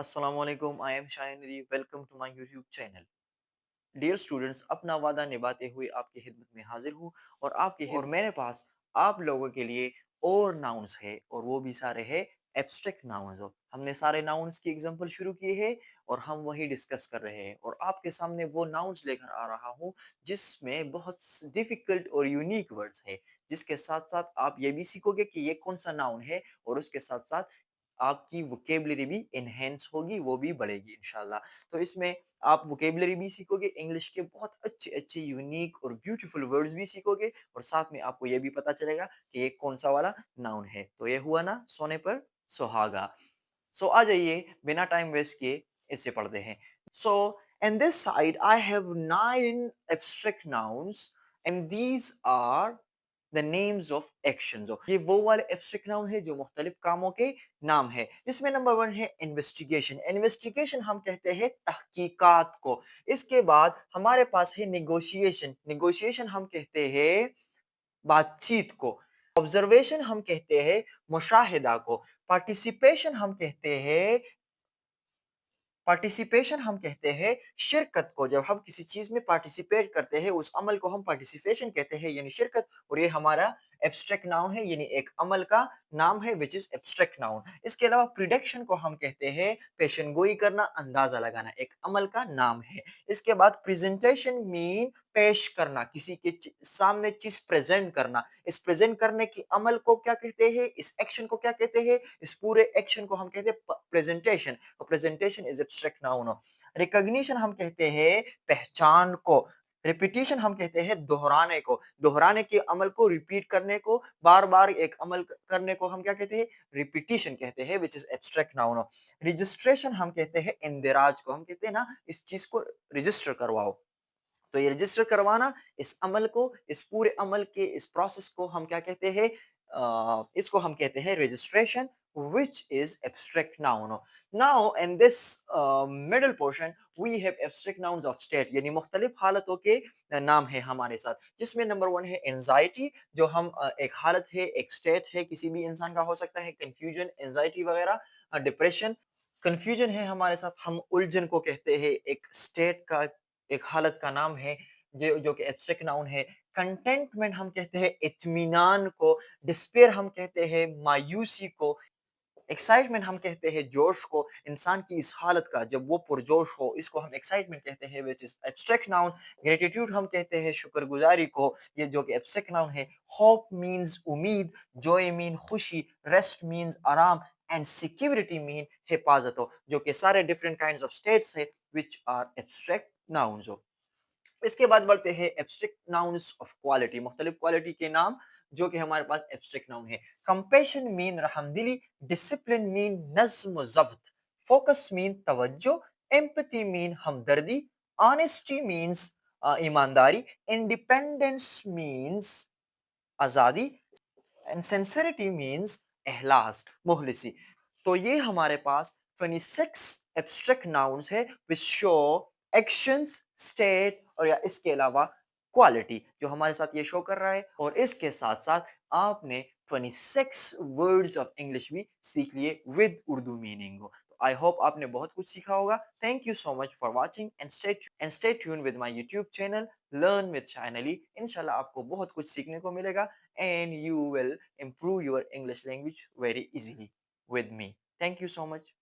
अस्सलाम वालेकुम, आई am Shaheen Nadi, welcome to my YouTube channel. Dear students, अपना वादा निभाते हुए आपकी खिदमत में हाजिर हूँ और मेरे पास आप लोगों के लिए और नाउन्स है और वो भी सारे हैं एब्स्ट्रैक्ट नाउन्स। हो हमने सारे नाउन्स की एग्जांपल शुरू किए हैं और हम वही डिस्कस कर रहे हैं और आपके सामने वो नाउन्स लेकर आ रहा हूँ जिसमें बहुत डिफिकल्ट और यूनिक वर्ड्स है, जिसके साथ साथ आप ये भी सीखोगे कि ये कौन सा नाउन है और उसके साथ साथ आपकी वोकेबलरी भी इनहेंस होगी, वो भी बढ़ेगी इंशाल्लाह। तो इसमें आप वोकेबलरी भी सीखोगे, इंग्लिश के बहुत अच्छे अच्छे यूनिक और ब्यूटीफुल वर्ड्स भी सीखोगे और साथ में आपको ये भी पता चलेगा कि ये कौन सा वाला नाउन है। तो ये हुआ ना सोने पर सुहागा। सो आ जाइए बिना टाइम वेस्ट किए इससे पढ़ते हैं। सो in this side I have 9 abstract nouns and these are the names of actions। ये वो वाले abstract noun है जो मुख्तलिफ कामों के नाम है। इसमें नंबर 1 है इन्वेस्टिगेशन। इन्वेस्टिगेशन हम कहते हैं तहकीकात को। इसके बाद हमारे पास है निगोशिएशन। निगोशिएशन हम कहते हैं बातचीत को। ऑब्जर्वेशन हम कहते हैं मुशाहिदा को। पार्टिसिपेशन हम कहते हैं पार्टिसिपेशन हम कहते हैं शिरकत को। जब हम किसी चीज में पार्टिसिपेट करते हैं उस अमल को हम पार्टिसिपेशन कहते हैं यानी शिरकत। और ये हमारा एब्स्ट्रैक्ट नाउन है यानी एक अमल का नाम है विच इज एब्स्ट्रैक्ट नाउन। इसके अलावा प्रिडिक्शन को हम कहते हैं पेशन गोई करना, अंदाजा लगाना, एक अमल का नाम है। इसके बाद प्रेजेंटेशन मीन पेश करना, किसी के सामने चीज प्रेजेंट करना। इस प्रेजेंट करने के अमल को क्या कहते हैं, इस एक्शन को क्या कहते हैं, इस पूरे एक्शन को हम कहते हैं presentation. Presentation is abstract noun. Recognition हम कहते हैं पहचान को। रिपीटिशन हम कहते हैं दोहराने को। दोहराने के अमल को रिपीट करने को, बार बार एक अमल करने को हम क्या कहते हैं, रिपीटिशन कहते हैं which is abstract noun. Registration हम कहते हैं इंदिराज को। हम कहते हैं ना इस चीज को रजिस्टर करवाओ। तो ये रजिस्टर करवाना, इस अमल को, इस पूरे अमल के इस प्रोसेस को हम क्या कहते हैं, इसको हम कहते हैं registration which is abstract noun। Now in this middle portion we have abstract nouns of state यानी मुख्तलिफ हालतों के नाम है हमारे साथ, जिसमें नंबर 1 है एंजाइटी। जो हम एक हालत है, एक स्टेट है, किसी भी इंसान का हो सकता है, कंफ्यूजन, एंजाइटी वगैरह, डिप्रेशन। कंफ्यूजन है हमारे साथ, हम उलझन को कहते हैं, एक स्टेट का, एक हालत का नाम है जो जो कि एब्स्ट्रैक्ट नाउन है। कंटेंटमेंट हम कहते हैं इत्मीनान को। डिस्पेयर हम कहते हैं मायूसी को। एक्साइटमेंट हम कहते हैं जोश को, इंसान की इस हालत का जब वो पुरजोश हो, इसको हम एक्साइटमेंट कहते हैं which is abstract noun. Gratitude हम कहते हैं शुक्रगुजारी को, ये जो कि एब्स्ट्रैक्ट नाउन है। होप मींस उम्मीद, जॉय मीन खुशी, रेस्ट मींस आराम एंड सिक्योरिटी मीन हिफाजत हो, जो कि सारे डिफरेंट काइंड्स ऑफ स्टेट्स है विच आर एब्स्ट्रैक्ट नाउन्स हो। इसके बाद बढ़ते हैं एब्स्ट्रैक्ट नाउन्स ऑफ क्वालिटी, मुख्तलिफ क्वालिटी के नाम जो कि हमारे पास एब्स्ट्रैक्ट नाउन है। कंपैशन मीन रहमदिली, डिसिप्लिन मीन नज्म ज़ब्त, फोकस मीन तवज्जो, एम्पैथी मीन हमदर्दी, ऑनेस्टी मीन्स ईमानदारी, इंडिपेंडेंस मीन्स आजादी एंड सिंसेरिटी मीन्स एहलास, मुखलिसी। तो ये हमारे पास 26 एब्स्ट्रैक्ट नाउन्स है विच शो एक्शंस, स्टेट और या इसके अलावा क्वालिटी जो हमारे साथ ये शो कर रहा है। और इसके साथ साथ आपने 26 वर्ड्स ऑफ इंग्लिश भी सीख लिए विद उर्दू मीनिंग। तो आई होप आपने बहुत कुछ सीखा होगा। Thank you so much for watching and stay tune with my YouTube channel learn with shine Ali. इंशाल्लाह आपको बहुत कुछ सीखने को मिलेगा and you will improve your English language very easily with me. Thank you so much.